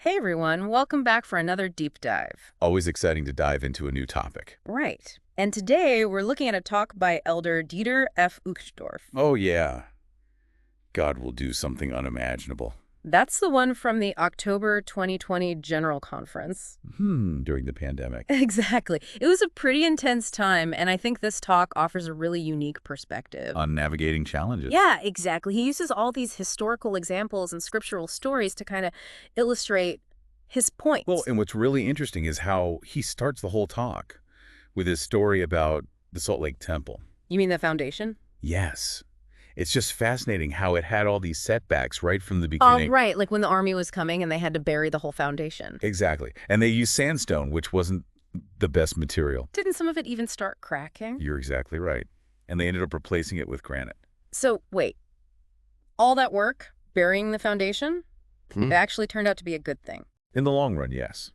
Hey everyone, welcome back for another deep dive. Always exciting to dive into a new topic. Right. And today we're looking at a talk by Elder Dieter F. Uchtdorf. Oh, yeah. God will do something unimaginable. That's the one from the October 2020 General Conference. During the pandemic. Exactly. It was a pretty intense time, and I think this talk offers a really unique perspective. On navigating challenges. Yeah, exactly. He uses all these historical examples and scriptural stories to kind of illustrate his points. Well, and what's really interesting is how he starts the whole talk with his story about the Salt Lake Temple. You mean the foundation? Yes. It's just fascinating how it had all these setbacks right from the Oh, beginning. right, like when the army was coming and they had to bury the whole foundation. Exactly. And they used sandstone, which wasn't the best material. Didn't some of it even start cracking? You're exactly right. And they ended up replacing it with granite. So, wait. All that work, burying the foundation, it actually turned out to be a good thing. In the long run, yes.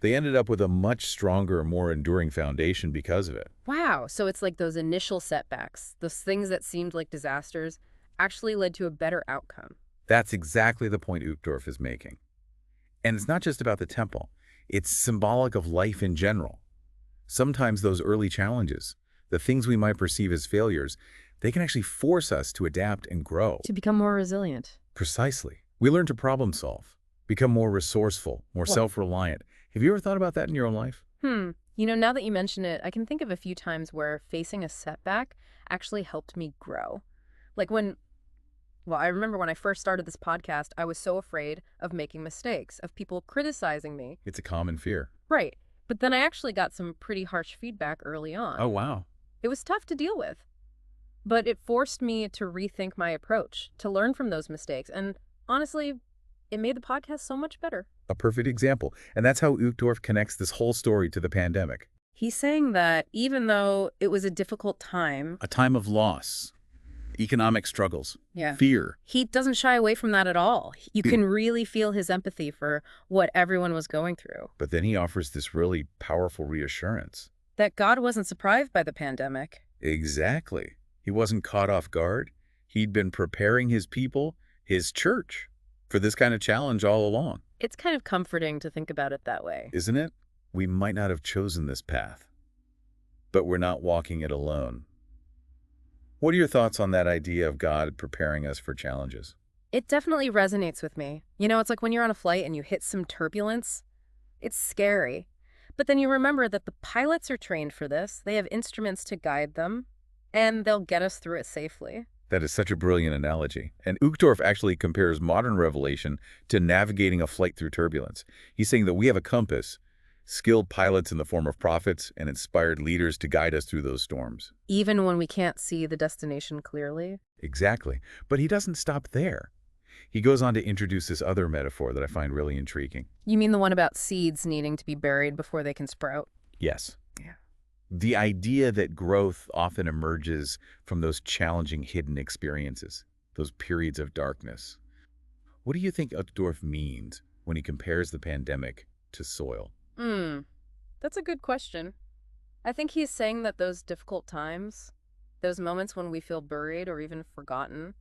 They ended up with a much stronger, more enduring foundation because of it. Wow, so it's like those initial setbacks, those things that seemed like disasters, actually led to a better outcome. That's exactly the point Uchtdorf is making. And it's not just about the temple. It's symbolic of life in general. Sometimes those early challenges, the things we might perceive as failures, they can actually force us to adapt and grow. To become more resilient. Precisely. We learn to problem solve, become more resourceful, more self-reliant. Have you ever thought about that in your own life? You know, now that you mention it, I can think of a few times where facing a setback actually helped me grow. Like I remember when I first started this podcast, I was so afraid of making mistakes, of people criticizing me. It's a common fear. Right. But then I actually got some pretty harsh feedback early on. Oh, wow. It was tough to deal with. But it forced me to rethink my approach, to learn from those mistakes. And honestly, it made the podcast so much better. A perfect example. And that's how Uchtdorf connects this whole story to the pandemic. He's saying that even though it was a difficult time, A time of loss, economic struggles, fear. he doesn't shy away from that at all. You can really feel his empathy for what everyone was going through. But then he offers this really powerful reassurance. That God wasn't surprised by the pandemic. Exactly. He wasn't caught off guard. He'd been preparing his people, his church, for this kind of challenge all along. It's kind of comforting to think about it that way. Isn't it? We might not have chosen this path, but we're not walking it alone. What are your thoughts on that idea of God preparing us for challenges? It definitely resonates with me. You know, it's like when you're on a flight and you hit some turbulence. It's scary. But then you remember that the pilots are trained for this. They have instruments to guide them, and they'll get us through it safely. That is such a brilliant analogy. And Uchtdorf actually compares modern revelation to navigating a flight through turbulence. He's saying that we have a compass, skilled pilots in the form of prophets, and inspired leaders to guide us through those storms. Even when we can't see the destination clearly? Exactly. But he doesn't stop there. He goes on to introduce this other metaphor that I find really intriguing. You mean the one about seeds needing to be buried before they can sprout? Yes. Yeah. The idea that growth often emerges from those challenging hidden experiences, those periods of darkness. What do you think Uchtdorf means when he compares the pandemic to soil? That's a good question. I think he's saying that those difficult times, those moments when we feel buried or even forgotten,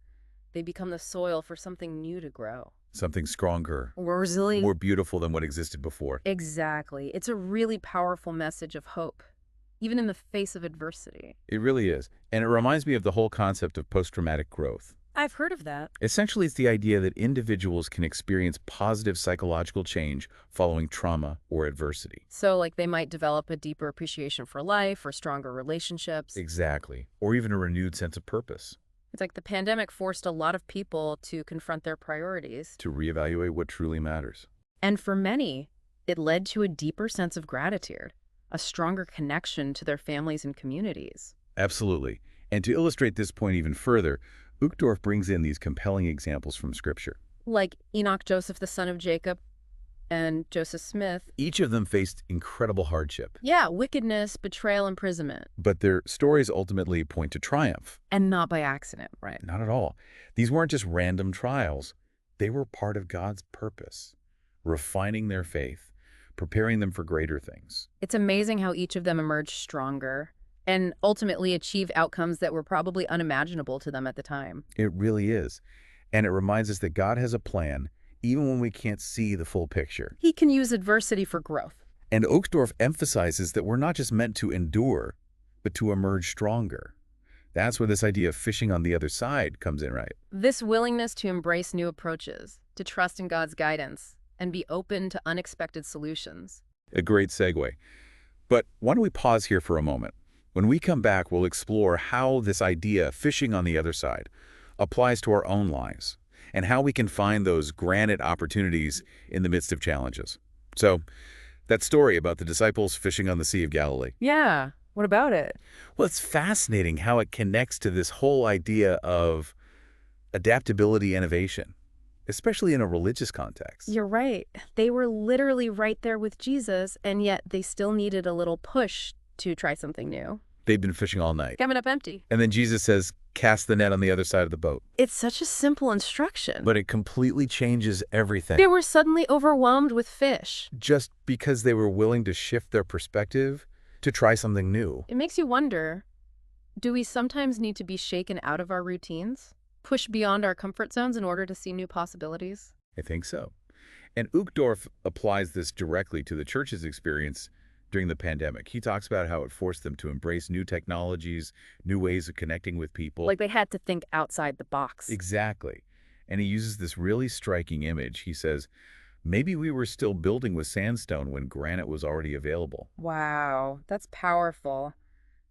they become the soil for something new to grow. Something stronger, More resilient. more beautiful than what existed before. Exactly. It's a really powerful message of hope, even in the face of adversity. It really is. And it reminds me of the whole concept of post-traumatic growth. I've heard of that. Essentially, it's the idea that individuals can experience positive psychological change following trauma or adversity. So, like, they might develop a deeper appreciation for life or stronger relationships. Exactly. Or even a renewed sense of purpose. It's like the pandemic forced a lot of people to confront their priorities. To reevaluate what truly matters. And for many, it led to a deeper sense of gratitude, a stronger connection to their families and communities. Absolutely. And to illustrate this point even further, Uchtdorf brings in these compelling examples from Scripture. Like Enoch Joseph, the son of Jacob, and Joseph Smith. Each of them faced incredible hardship. Yeah, wickedness, betrayal, imprisonment. But their stories ultimately point to triumph. And not by accident, right? Not at all. These weren't just random trials. They were part of God's purpose, refining their faith, preparing them for greater things. It's amazing how each of them emerged stronger and ultimately achieved outcomes that were probably unimaginable to them at the time. It really is. And it reminds us that God has a plan, even when we can't see the full picture. He can use adversity for growth. And Uchtdorf emphasizes that we're not just meant to endure, but to emerge stronger. That's where this idea of fishing on the other side comes in, right? This willingness to embrace new approaches, to trust in God's guidance, and be open to unexpected solutions. A great segue. But why don't we pause here for a moment? When we come back, we'll explore how this idea, fishing on the other side, applies to our own lives, and how we can find those granted opportunities in the midst of challenges. So, that story about the disciples fishing on the Sea of Galilee. Yeah, what about it? Well, it's fascinating how it connects to this whole idea of adaptability innovation, especially in a religious context. You're right. They were literally right there with Jesus, and yet they still needed a little push to try something new. They'd been fishing all night. Coming up empty. And then Jesus says, cast the net on the other side of the boat. It's such a simple instruction. But it completely changes everything. They were suddenly overwhelmed with fish. Just because they were willing to shift their perspective to try something new. It makes you wonder, do we sometimes need to be shaken out of our routines? Push beyond our comfort zones in order to see new possibilities? I think so. And Uchtdorf applies this directly to the church's experience during the pandemic. He talks about how it forced them to embrace new technologies, new ways of connecting with people. Like they had to think outside the box. Exactly. And he uses this really striking image. He says, maybe we were still building with sandstone when granite was already available. Wow, that's powerful.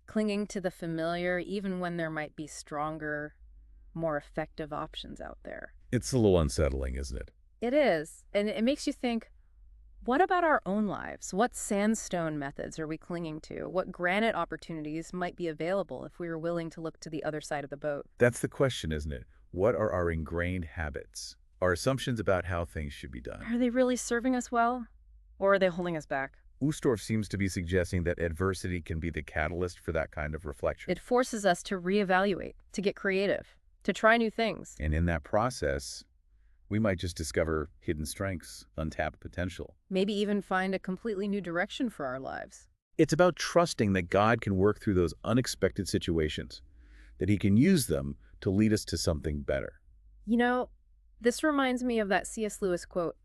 Clinging to the familiar even when there might be stronger, more effective options out there. It's a little unsettling, isn't it? It is. And it makes you think, what about our own lives? What sandstone methods are we clinging to? What granite opportunities might be available if we were willing to look to the other side of the boat? That's the question, isn't it? What are our ingrained habits? Our assumptions about how things should be done? Are they really serving us well? Or are they holding us back? Uchtdorf seems to be suggesting that adversity can be the catalyst for that kind of reflection. It forces us to reevaluate, to get creative, to try new things. And in that process, we might just discover hidden strengths, untapped potential. Maybe even find a completely new direction for our lives. It's about trusting that God can work through those unexpected situations, that he can use them to lead us to something better. You know, this reminds me of that C.S. Lewis quote,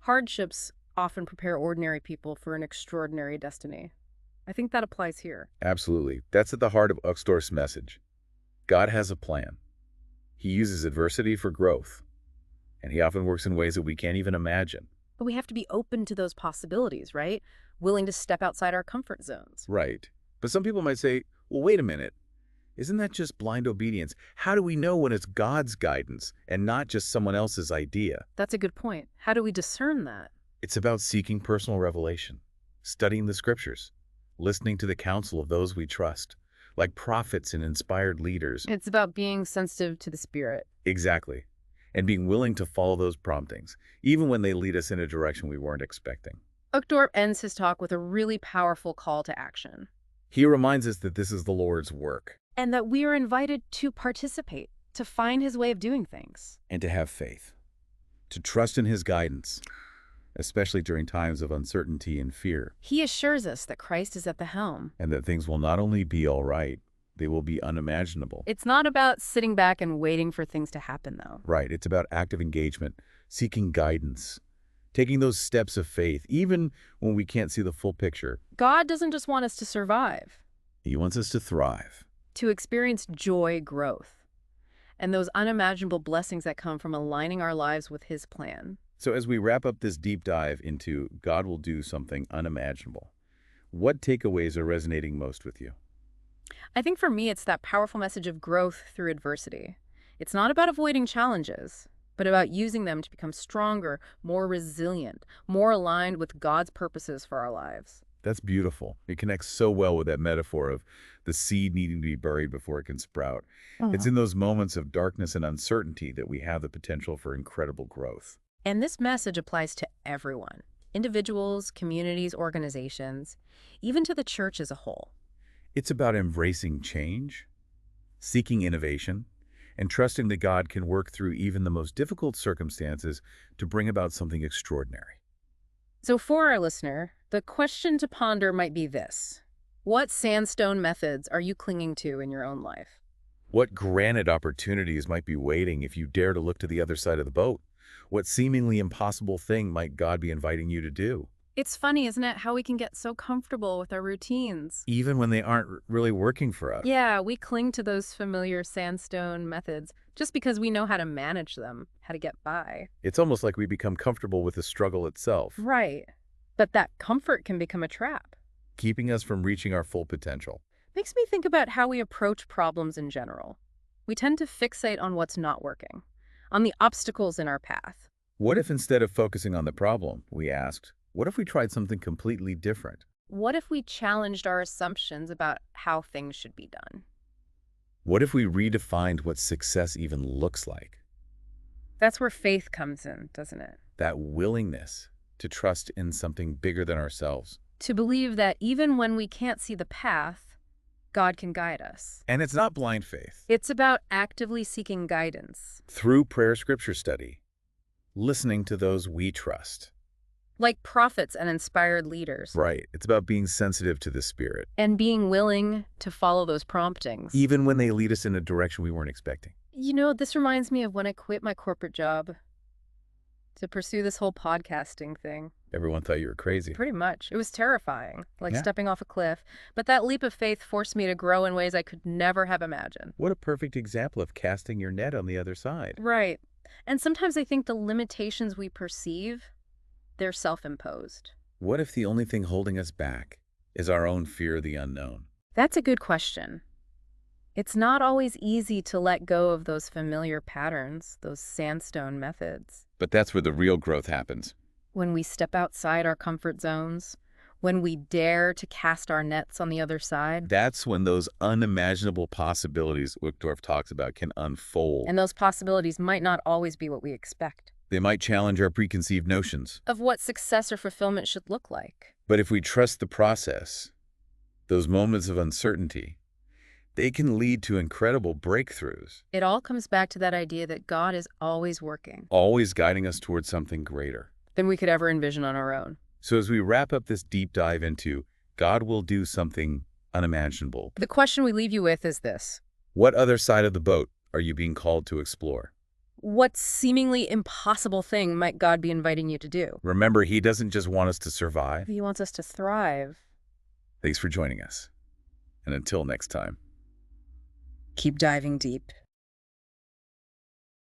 "Hardships often prepare ordinary people for an extraordinary destiny." I think that applies here. Absolutely. That's at the heart of Uchtdorf's message. God has a plan. He uses adversity for growth, and he often works in ways that we can't even imagine. But we have to be open to those possibilities, right? Willing to step outside our comfort zones. Right. But some people might say, well, wait a minute. Isn't that just blind obedience? How do we know when it's God's guidance and not just someone else's idea? That's a good point. How do we discern that? It's about seeking personal revelation, studying the scriptures, listening to the counsel of those we trust, like prophets and inspired leaders. It's about being sensitive to the Spirit. Exactly. And being willing to follow those promptings, even when they lead us in a direction we weren't expecting. Uchtdorf ends his talk with a really powerful call to action. He reminds us that this is the Lord's work. And that we are invited to participate, to find his way of doing things. And to have faith, to trust in his guidance, especially during times of uncertainty and fear. He assures us that Christ is at the helm. And that things will not only be all right, they will be unimaginable. It's not about sitting back and waiting for things to happen, though. Right. It's about active engagement, seeking guidance, taking those steps of faith, even when we can't see the full picture. God doesn't just want us to survive. He wants us to thrive. To experience joy, growth, and those unimaginable blessings that come from aligning our lives with his plan. So as we wrap up this deep dive into God will do something unimaginable, what takeaways are resonating most with you? I think for me, it's that powerful message of growth through adversity. It's not about avoiding challenges, but about using them to become stronger, more resilient, more aligned with God's purposes for our lives. That's beautiful. It connects so well with that metaphor of the seed needing to be buried before it can sprout. It's in those moments of darkness and uncertainty that we have the potential for incredible growth. And this message applies to everyone, individuals, communities, organizations, even to the church as a whole. It's about embracing change, seeking innovation, and trusting that God can work through even the most difficult circumstances to bring about something extraordinary. So for our listener, the question to ponder might be this: what sandstone methods are you clinging to in your own life? What granted opportunities might be waiting if you dare to look to the other side of the boat? What seemingly impossible thing might God be inviting you to do? It's funny, isn't it, how we can get so comfortable with our routines? Even when they aren't really working for us. Yeah, we cling to those familiar sandstone methods just because we know how to manage them, how to get by. It's almost like we become comfortable with the struggle itself, Right. But that comfort can become a trap. keeping us from reaching our full potential. Makes me think about how we approach problems in general. We tend to fixate on what's not working, on the obstacles in our path. What if instead of focusing on the problem, we asked, what if we tried something completely different? What if we challenged our assumptions about how things should be done? What if we redefined what success even looks like? That's where faith comes in, doesn't it? That willingness to trust in something bigger than ourselves. To believe that even when we can't see the path, God can guide us. And it's not blind faith. It's about actively seeking guidance. Through prayer scripture study, listening to those we trust. Like prophets and inspired leaders. Right. It's about being sensitive to the Spirit. And being willing to follow those promptings. Even when they lead us in a direction we weren't expecting. You know, this reminds me of when I quit my corporate job to pursue this whole podcasting thing. Everyone thought you were crazy. Pretty much. It was terrifying, like Yeah. stepping off a cliff. But that leap of faith forced me to grow in ways I could never have imagined. What a perfect example of casting your net on the other side. Right. And sometimes I think the limitations we perceive, they're self-imposed. What if the only thing holding us back is our own fear of the unknown? That's a good question. It's not always easy to let go of those familiar patterns, those sandstone methods. But that's where the real growth happens. When we step outside our comfort zones, when we dare to cast our nets on the other side. That's when those unimaginable possibilities Uchtdorf talks about can unfold. And those possibilities might not always be what we expect. They might challenge our preconceived notions. Of what success or fulfillment should look like. But if we trust the process, those moments of uncertainty, they can lead to incredible breakthroughs. It all comes back to that idea that God is always working, Always guiding us towards something greater. than we could ever envision on our own. So as we wrap up this deep dive into God will do something unimaginable, The question we leave you with is this. what other side of the boat are you being called to explore? What seemingly impossible thing might God be inviting you to do? Remember, He doesn't just want us to survive. He wants us to thrive. Thanks for joining us. And until next time. Keep diving deep.